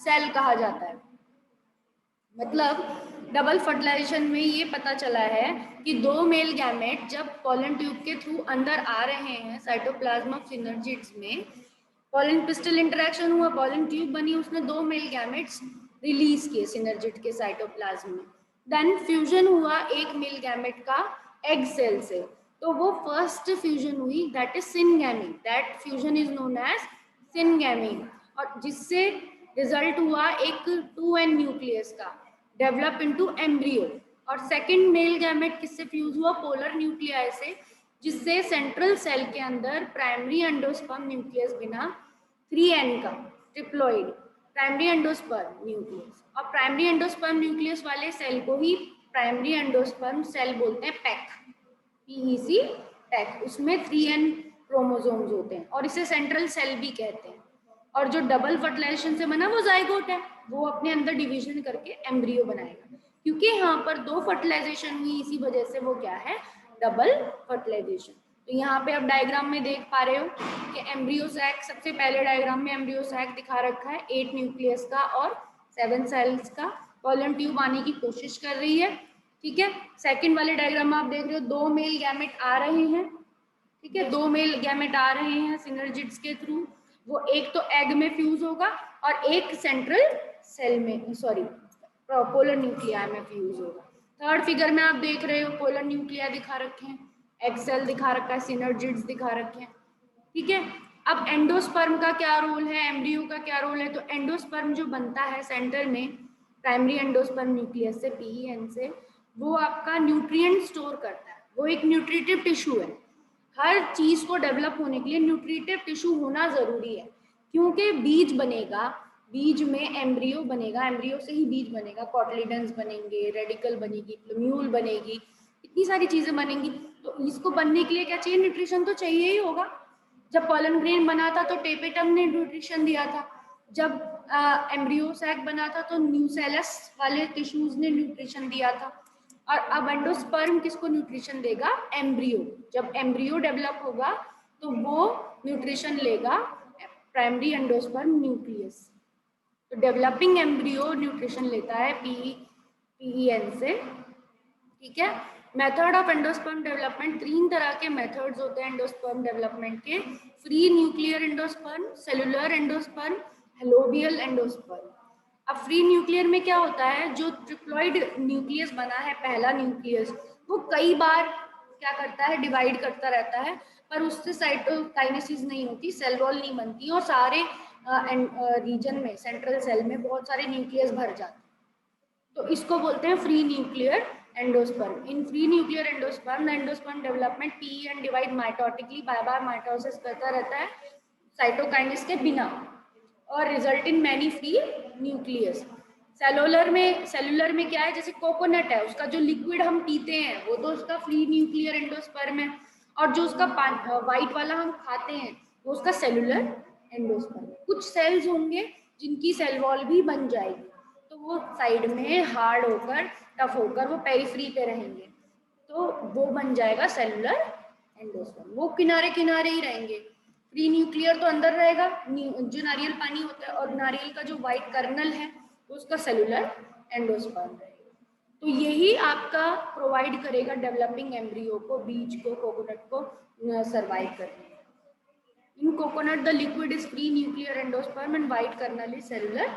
Cell कहा जाता है। मतलब डबल फर्टिलाइजेशन में ये पता चला है कि दो मेल गैमेट जब पॉलन ट्यूब के थ्रू अंदर आ रहे हैं साइटोप्लाज्म ऑफ सिनर्जिड्स में, पॉलन पिस्टल इंटरेक्शन हुआ, पॉलन ट्यूब बनी, उसने दो मेल गैमेट्स रिलीज किए सिनर्जिड के साइटोप्लाज्म में। देन फ्यूजन हुआ एक मेल गैमेट का एग सेल से, तो वो फर्स्ट फ्यूजन हुई, that is syngamy, that fusion is known as syngamy, और जिससे रिजल्ट हुआ एक 2n न्यूक्लियस का, डेवलप इनटू एम्ब्रियो। और सेकंड मेल गैमेट किससे फ्यूज हुआ, पोलर न्यूक्लियाई से, जिससे सेंट्रल सेल के अंदर प्राइमरी एंडोस्पर्म न्यूक्लियस बिना 3n का ट्रिप्लॉइड प्राइमरी एंडोस्पर्म न्यूक्लियस, और प्राइमरी एंडोस्पर्म न्यूक्लियस वाले सेल को ही प्राइमरी एंडोस्पर्म सेल बोलते हैं, पैक, PEC पैक, उसमें 3n क्रोमोसोम्स होते हैं और इसे सेंट्रल सेल भी कहते हैं। और जो डबल फर्टिलाइजेशन से बना वो जाइगोट है, वो अपने अंदर डिवीजन करके एम्ब्रियो बनाएगा, क्योंकि यहाँ पर दो फर्टिलाइजेशन हुई, इसी वजह से वो क्या है, डबल फर्टिलाइजेशन। तो यहाँ पे आप डायग्राम में देख पा रहे हो कि एम्ब्रियो सैक, सबसे पहले डायग्राम में एम्ब्रियो सैक दिखा रखा है 8 न्यूक्लियस का और 7 सेल्स का, पॉलन ट्यूब आने की कोशिश कर रही है, ठीक है। सेकंड वाले डायग्राम में आप देख रहे हो दो मेल गैमेट आ रहे हैं, ठीक है, दो मेल गैमेट आ रहे हैं सिनर्जिड्स के थ्रू, वो एक तो एग में फ्यूज होगा और एक सेंट्रल सेल में, सॉरी पोलर न्यूक्लियाई में फ्यूज होगा। थर्ड फिगर में आप देख रहे हो पोलर न्यूक्लियाई दिखा रखे हैं, एग सेल दिखा रखा है, सिनर्जिड्स दिखा रखे हैं, ठीक है। अब एंडोस्पर्म का क्या रोल है, एम्ब्रियो का क्या रोल है, तो एंडोस्पर्म जो बनता है सेंटर में प्राइमरी एंडोस्पर्म न्यूक्लियस से, PEN से, वो आपका न्यूट्रिएंट स्टोर करता है, वो एक न्यूट्रिटिव टिश्यू है। हर चीज को डेवलप होने के लिए न्यूट्रिटिव टिश्यू होना जरूरी है, क्योंकि बीज बनेगा, बीज में एम्ब्रियो बनेगा, एम्ब्रियो से ही बीज बनेगा, कॉटलिडन्स बनेंगे, रेडिकल बनेगी, प्लूम्यूल बनेगी, इतनी सारी चीजें बनेंगी। तो इसको बनने के लिए क्या चाहिए, न्यूट्रिशन तो चाहिए ही होगा। जब पॉलन ग्रेन बना था तो टेपेटम ने न्यूट्रिशन दिया था, जब एम्ब्रियो सैक बना था तो न्यूसेलस वाले टिश्यूज ने न्यूट्रिशन दिया था, और अब एंडोस्पर्म किसको न्यूट्रिशन देगा, एम्ब्रियो। जब एम्ब्रियो डेवलप होगा तो वो न्यूट्रिशन लेगा प्राइमरी एंडोस्पर्म न्यूक्लियस, तो डेवलपिंग एम्ब्रियो न्यूट्रिशन लेता है PEN से, ठीक है। मेथड ऑफ एंडोस्पर्म डेवलपमेंट, तीन तरह के मेथड्स होते हैं एंडोस्पर्म डेवलपमेंट के, free nuclear endosperm, cellular endosperm, helobial endosperm. अब फ्री न्यूक्लियर में क्या होता है, जो ट्रिप्लॉइड न्यूक्लियस बना है, पहला न्यूक्लियस, वो कई बार क्या करता है, डिवाइड करता रहता है, पर उससे साइटोकाइनेसिस नहीं होती, सेल वॉल नहीं बनती, और सारे रीजन में सेंट्रल सेल में बहुत सारे न्यूक्लियस भर जाते हैं, तो इसको बोलते हैं free nuclear endosperm. In free nuclear endosperm, the endosperm development PEN divide mitotically, bar bar mitosis करता रहता है साइटोकाइनेस के बिना, और result in many free nucleus. Cellular में क्या है, जैसे कोकोनट है, उसका जो लिक्विड हम पीते हैं वो तो उसका फ्री न्यूक्लियर एंडोस्पर्म है, और जो उसका व्हाइट वाला हम खाते हैं वो उसका सेलुलर एंडोस्पर्म। कुछ सेल्स होंगे जिनकी सेल वॉल भी बन जाएगी, तो वो साइड में हार्ड होकर, टफ होकर, वो पेरिफेरी पे रहेंगे, तो वो बन जाएगा सेलुलर एंडोस्पर्म, वो किनारे किनारे ही रहेंगे। फ्री न्यूक्लियर तो अंदर रहेगा, जो नारियल पानी होता है और नारियल का जो व्हाइट कर्नल है वो उसका सेलुलर एंडोस्पर्म रहेगा। तो यही आपका प्रोवाइड करेगा डेवलपिंग एम्ब्रियो को, बीज को, कोकोनट को सर्वाइव करने। In coconut the liquid is free nuclear endosperm and white kernel is cellular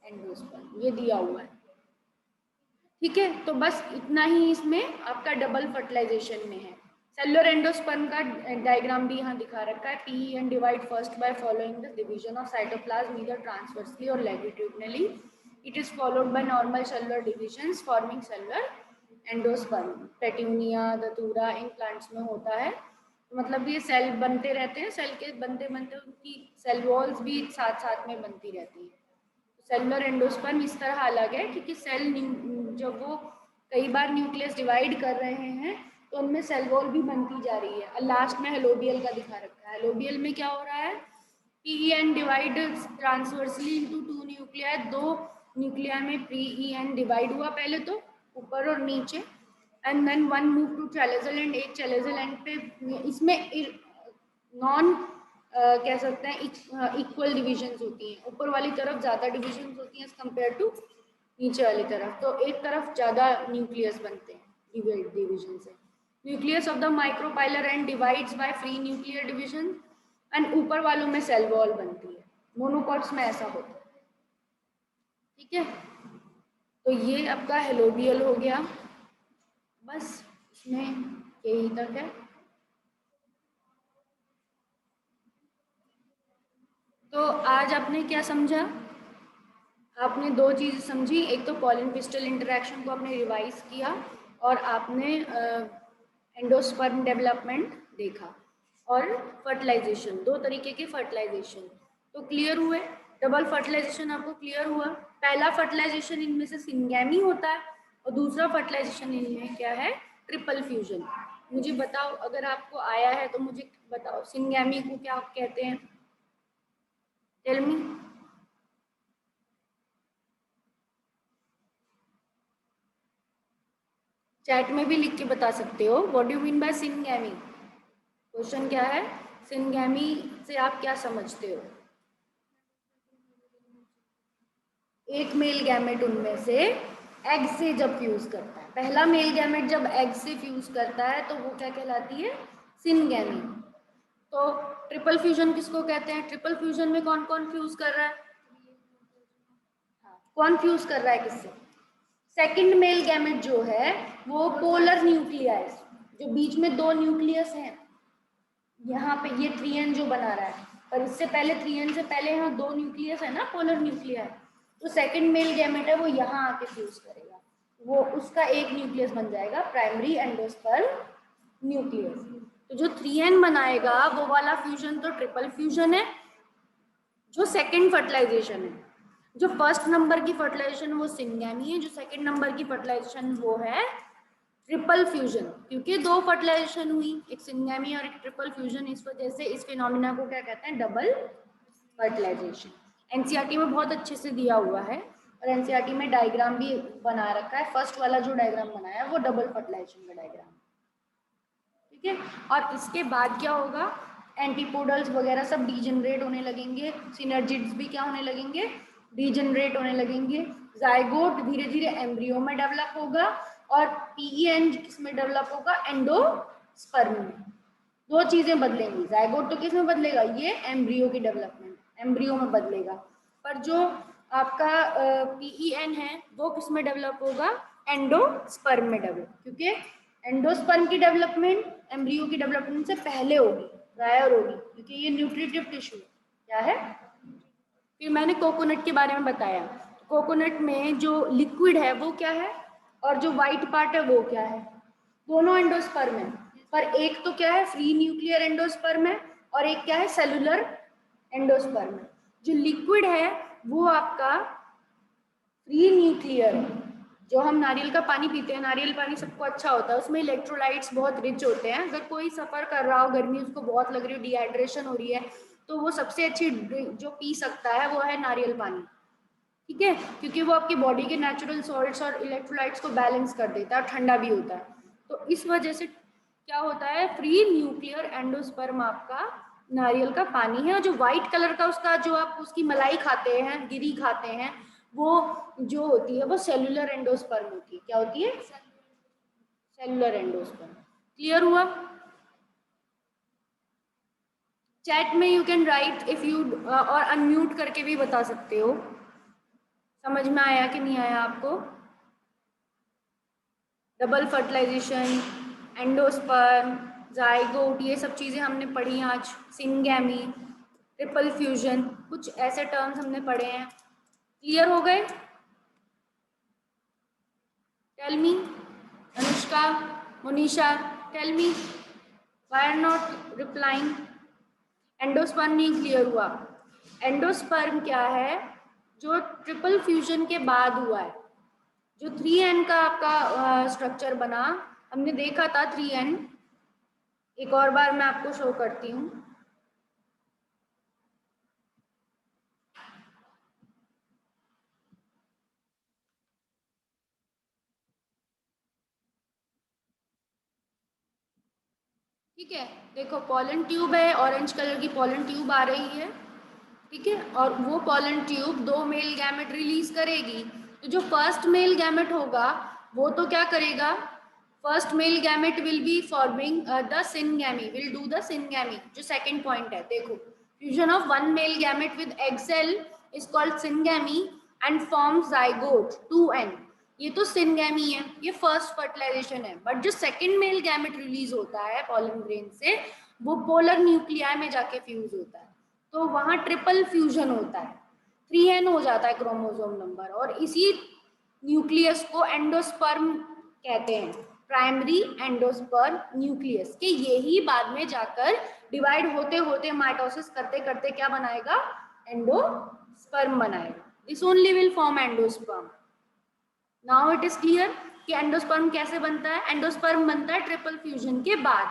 endosperm, ये दिया हुआ है, ठीक है। तो बस इतना ही इसमें आपका डबल फर्टिलाइजेशन में है। सेलुलर एंडोस्पर्म का डायग्राम भी यहाँ दिखा रखा है, PEN divide first by following the division of cytoplasm either transversely और latitudinally, it is followed by normal cellular divisions forming cellular endosperm. Petunia, धतूरा, इन प्लांट्स में होता है, मतलब ये सेल बनते रहते हैं, सेल के बनते बनते उनकी सेल वॉल्स भी साथ साथ में बनती रहती है। सेलुलर एंडोस्पर्म इस तरह अलग है क्योंकि सेल जब वो कई बार न्यूक्लियस डिवाइड कर रहे हैं तो उनमें सेल वॉल भी बनती जा रही है। और लास्ट में हेलोबियल का दिखा रखा है, हेलोबियल में क्या हो रहा है, PEN divide transversely into 2 nuclei, 2 nuclei में PEN डिवाइड हुआ पहले तो ऊपर और नीचे, and then one move to chalazal end, एक चैलेजल एंड पे। इसमें नॉन कह सकते हैं इक्वल डिविजन्स होती हैं, ऊपर वाली तरफ ज़्यादा डिविजन्स होती हैं एज कम्पेयर टू नीचे वाली तरफ, तो एक तरफ ज़्यादा न्यूक्लियस बनते हैं डिविजन से। Nucleus of the micropylar and divides by free nuclear division, and ऊपर वालों में सेल वॉल बनती है, मोनोकॉट्स में ऐसा होता है। ठीक है, तो ये आपका हेलोबियल हो गया, बस इसमें यही तक है। तो आज आपने क्या समझा? आपने दो चीज़ समझी, एक तो पॉलन पिस्टल इंटरेक्शन को आपने रिवाइज किया, और आपने एंडोस्पर्म डेवलपमेंट देखा, और फर्टिलाइजेशन, दो तरीके के फर्टिलाइजेशन तो क्लियर हुए। डबल फर्टिलाइजेशन आपको क्लियर हुआ। पहला फर्टिलाइजेशन इनमें से सिंगैमी होता है, और दूसरा फर्टिलाइजेशन इनमें क्या है? Triple fusion. मुझे बताओ, अगर आपको आया है तो मुझे बताओ, सिंगैमी को क्या कहते हैं? Tell me. चैट में भी लिख के बता सकते हो, what do you mean by syngamy. Question क्या है? सिंगैमी से आप क्या समझते हो? एक मेल गैमेट उनमें से एग से जब फ्यूज करता है, पहला मेल गैमेट जब एग से फ्यूज करता है तो वो क्या कहलाती है? सिंगैमी। तो ट्रिपल फ्यूजन किसको कहते हैं? ट्रिपल फ्यूजन में कौन कौन फ्यूज कर रहा है? कौन फ्यूज कर रहा है किससे? सेकंड मेल गैमेट जो है वो पोलर न्यूक्लियस, जो बीच में दो न्यूक्लियस हैं, यहाँ पे ये 3n जो बना रहा है, पर इससे पहले 3n से पहले यहाँ दो न्यूक्लियस है ना, पोलर न्यूक्लियर, तो सेकंड मेल गैमेट है वो यहाँ आके फ्यूज करेगा, वो उसका एक न्यूक्लियस बन जाएगा प्राइमरी एंडोस्पर्म न्यूक्लियस। तो जो 3n बनाएगा वो वाला फ्यूजन तो ट्रिपल फ्यूजन है, जो सेकंड फर्टिलाइजेशन है। जो फर्स्ट नंबर की फर्टिलाइजेशन वो सिंगैमी है, जो सेकंड नंबर की फर्टिलाइजेशन वो है ट्रिपल फ्यूजन, क्योंकि दो फर्टिलाइजेशन हुई, एक सिंगैमी और एक ट्रिपल फ्यूजन, इस वजह से इस फिनोमिना को क्या कहते हैं? Double fertilisation. एनसीईआरटी में बहुत अच्छे से दिया हुआ है, और एनसीईआरटी में डायग्राम भी बना रखा है, फर्स्ट वाला जो डायग्राम बनाया है वो डबल फर्टिलाइजेशन का डायग्राम। ठीक है, और इसके बाद क्या होगा? एंटीपोडल्स वगैरह सब डीजनरेट होने लगेंगे, सिनर्जिड्स भी क्या होने लगेंगे? डीजनरेट होने लगेंगे। जाइगोट धीरे धीरे एम्ब्रियो में डेवलप होगा, और पीईएन किस में डेवलप होगा? एंडोस्पर्म में। दो चीजें बदलेंगी, जाइगोट तो किस में बदलेगा? ये एम्ब्रियो की डेवलपमेंट, एम्ब्रियो में बदलेगा, पर जो आपका पीईएन है वो किस में डेवलप होगा? एंडोस्पर्म में डेवलप, क्योंकि एंडोस्पर्म की डेवलपमेंट एम्ब्रियो की डेवलपमेंट से पहले होगी, प्रायर होगी, क्योंकि ये न्यूट्रिटिव टिश्यू क्या है। फिर मैंने कोकोनट के बारे में बताया, कोकोनट में जो लिक्विड है वो क्या है, और जो व्हाइट पार्ट है वो क्या है? दोनों एंडोस्पर्म है, पर एक तो क्या है? फ्री न्यूक्लियर एंडोस्पर्म है, और एक क्या है? सेलुलर एंडोस्पर्म है। जो लिक्विड है वो आपका फ्री न्यूक्लियर है, जो हम नारियल का पानी पीते हैं, नारियल पानी सबको अच्छा होता है, उसमें इलेक्ट्रोलाइट्स बहुत रिच होते हैं। अगर कोई सफ़र कर रहा हो, गर्मी उसको बहुत लग रही हो, डिहाइड्रेशन हो रही है, तो वो सबसे अच्छी जो पी सकता है वो है नारियल पानी। ठीक है, क्योंकि वो आपकी बॉडी के नेचुरल सॉल्ट्स और इलेक्ट्रोलाइट्स को बैलेंस कर देता है, और ठंडा भी होता है। तो इस वजह से क्या होता है? फ्री न्यूक्लियर एंडोस्पर्म आपका नारियल का पानी है, और जो व्हाइट कलर का उसका जो आप उसकी मलाई खाते हैं, गिरी खाते हैं, वो जो होती है वो सेलुलर एंडोस्पर्म होती है। क्या होती है? Cellular endosperm. क्लियर हुआ? चैट में you can write if you, और अनम्यूट करके भी बता सकते हो। समझ में आया कि नहीं आया आपको? डबल फर्टिलाइजेशन, एंडोस्पर्म, जाइगोट, ये सब चीज़ें हमने पढ़ी आज। सिंगैमी, ट्रिपल फ्यूजन, कुछ ऐसे टर्म्स हमने पढ़े हैं। क्लियर हो गए? Tell me, Anushka, Monisha, tell me, why are not replying? Endosperm नहीं क्लियर हुआ? एंडोस्पर्म क्या है? जो ट्रिपल फ्यूजन के बाद हुआ है, जो 3n का आपका स्ट्रक्चर बना, हमने देखा था 3n। एक और बार मैं आपको शो करती हूँ। ठीक है, देखो पॉलन ट्यूब है, ऑरेंज कलर की पॉलन ट्यूब आ रही है, ठीक है, और वो pollen tube 2 mail gamete release करेगी। तो जो फर्स्ट मेल गैमेट होगा वो तो क्या करेगा, first male gamete will be forming the syngamy, will do the syngamy. जो सेकंड पॉइंट है, देखो fusion of one male gamete with egg cell is called syngamy and forms zygote 2n। ये तो सिनगैमी है, ये फर्स्ट फर्टिलाइजेशन है, but जो second male gamete release होता है पॉलन ग्रेन से वो पोलर न्यूक्लियाई में जाके फ्यूज होता है, तो वहां ट्रिपल फ्यूजन होता है, 3n हो जाता है क्रोमोसोम नंबर, और इसी न्यूक्लियस को एंडोस्पर्म कहते हैं, प्राइमरी एंडोस्पर्म न्यूक्लियस के। यही बाद में जाकर डिवाइड होते होते माइटोसिस करते करते क्या बनाएगा, एंडोस्पर्म बनाएगा। This only will form endosperm. Now it is clear कि एंडोस्पर्म कैसे बनता है। एंडोस्पर्म बनता है ट्रिपल फ्यूजन के बाद,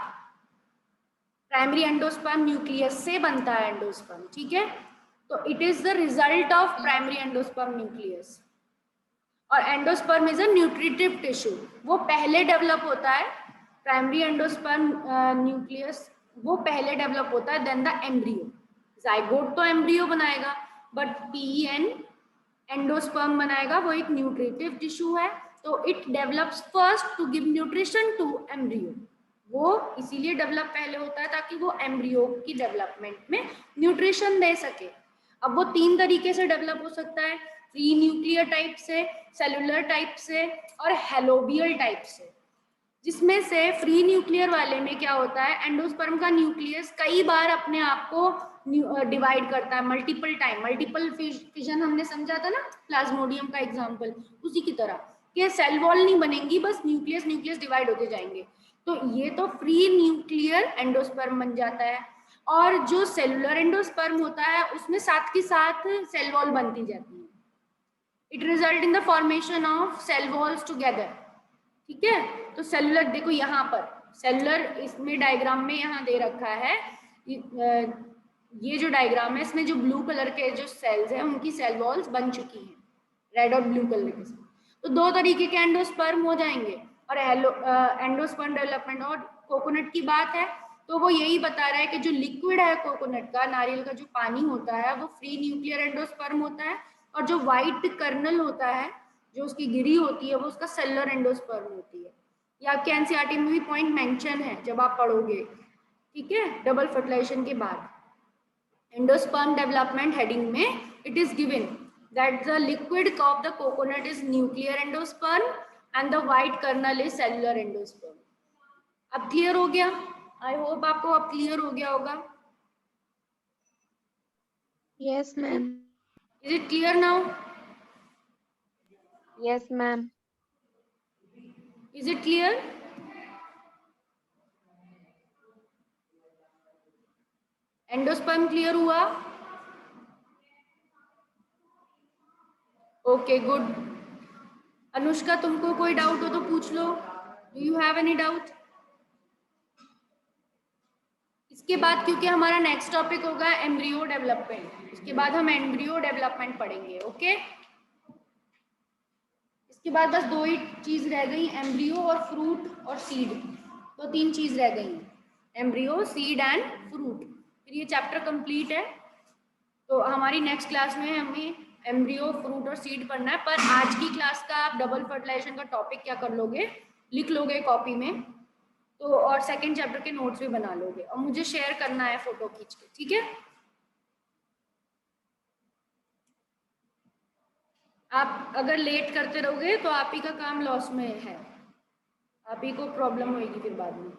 प्राइमरी एंडोस्पर्म न्यूक्लियस से बनता है एंडोस्पर्म, ठीक है। तो it is the result of primary endosperm nucleus. और endosperm is a nutritive tissue, वो पहले डेवलप होता है, प्राइमरी एंडोस्पर्म न्यूक्लियस वो पहले डेवलप होता है देन द एम्ब्रियो। जाइगोट तो एम्ब्रियो बनाएगा, बट पीईएन एंडोस्पर्म बनाएगा, वो एक न्यूट्रिटिव टिश्यू है, तो it develops first to give nutrition to embryo. वो इसीलिए डेवलप पहले होता है ताकि वो एम्ब्रियो की डेवलपमेंट में न्यूट्रिशन दे सके। अब वो 3 तरीके से डेवलप हो सकता है, फ्री न्यूक्लियर टाइप से, सेलुलर टाइप से और हेलोबियल टाइप से। जिसमें से फ्री न्यूक्लियर वाले में क्या होता है, एंडोस्पर्म का न्यूक्लियस कई बार अपने आप को डिवाइड करता है, मल्टीपल टाइम, मल्टीपल फिजन हमने समझा था ना प्लाज्मोडियम का एग्जांपल, उसी की तरह कि सेल वॉल नहीं बनेंगी, बस न्यूक्लियस न्यूक्लियस डिवाइड होते जाएंगे। तो ये तो फ्री न्यूक्लियर एंडोस्पर्म बन जाता है। और जो सेलुलर एंडोस्पर्म होता है उसमें साथ के साथ सेल वॉल बनती जाती है, it result in the formation of cell walls together, ठीक है। तो सेलुलर देखो यहाँ पर सेलुलर, इसमें डायग्राम में यहाँ दे रखा है, ये जो डायग्राम है इसमें जो ब्लू कलर के जो सेल्स हैं उनकी सेल वॉल्स बन चुकी हैं, रेड और ब्लू कलर के। तो 2 तरीके के एंडोस्पर्म हो जाएंगे। और एंडोस्पर्म डेवलपमेंट, और कोकोनट की बात है तो वो यही बता रहा है कि जो लिक्विड है कोकोनट का, नारियल का जो पानी होता है वो फ्री न्यूक्लियर एंडोस्पर्म होता है, और जो व्हाइट कर्नल होता है, जो उसकी गिरी होती है, वो उसका सेलुलर एंडोस्पर्म होती है। ये आपके एनसीईआरटी में भी पॉइंट मेंशन है जब आप पढ़ोगे, ठीक है, डबल फर्टिलाइजेशन के बाद एंडोस्पर्म डेवलपमेंट हेडिंग में it is given that the liquid of the coconut is nuclear endosperm and the white kernel is cellular endosperm. अब क्लियर हो गया, आई होप आपको अब क्लियर हो गया होगा। Yes, ma'am. Is it clear now? Yes, ma'am. Is it clear? Endosperm clear हुआ? Okay good. Anushka तुमको कोई डाउट हो तो पूछ लो, do you have any doubt? इसके बाद क्योंकि हमारा नेक्स्ट टॉपिक होगा एम्ब्रियो डेवलपमेंट, इसके बाद हम एम्ब्रियो डेवलपमेंट पढ़ेंगे, ओके। इसके बाद बस 2 ही चीज रह गई, एम्ब्रियो और फ्रूट और सीड, तो 3 चीज रह गई, एम्ब्रियो, सीड एंड फ्रूट, फिर ये चैप्टर कंप्लीट है। तो हमारी नेक्स्ट क्लास में हमें एम्ब्रियो, फ्रूट और सीड पढ़ना है। पर आज की क्लास का आप डबल फर्टिलाइजेशन का टॉपिक क्या कर लोगे, लिख लोगे कॉपी में, तो और सेकंड चैप्टर के नोट्स भी बना लोगे, और मुझे शेयर करना है फोटो खींच के, ठीक है। आप अगर लेट करते रहोगे तो आप ही का काम लॉस में है, आप ही को प्रॉब्लम होगी फिर बाद में।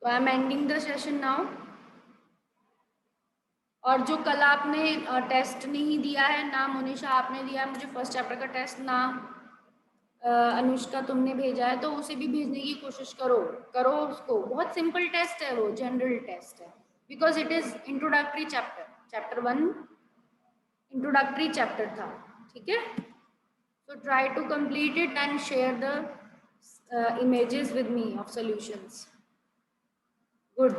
तो I am ending the session now. और जो कल आपने टेस्ट नहीं दिया है ना, मोनिशा आपने दिया है मुझे फर्स्ट चैप्टर का टेस्ट ना, अनुष्का तुमने भेजा है, तो उसे भी भेजने की कोशिश करो, करो उसको, बहुत सिंपल टेस्ट है वो, जनरल टेस्ट है, because it is introductory chapter, chapter 1 introductory chapter था, ठीक है। So try to complete it and share the images with me of solutions. Good.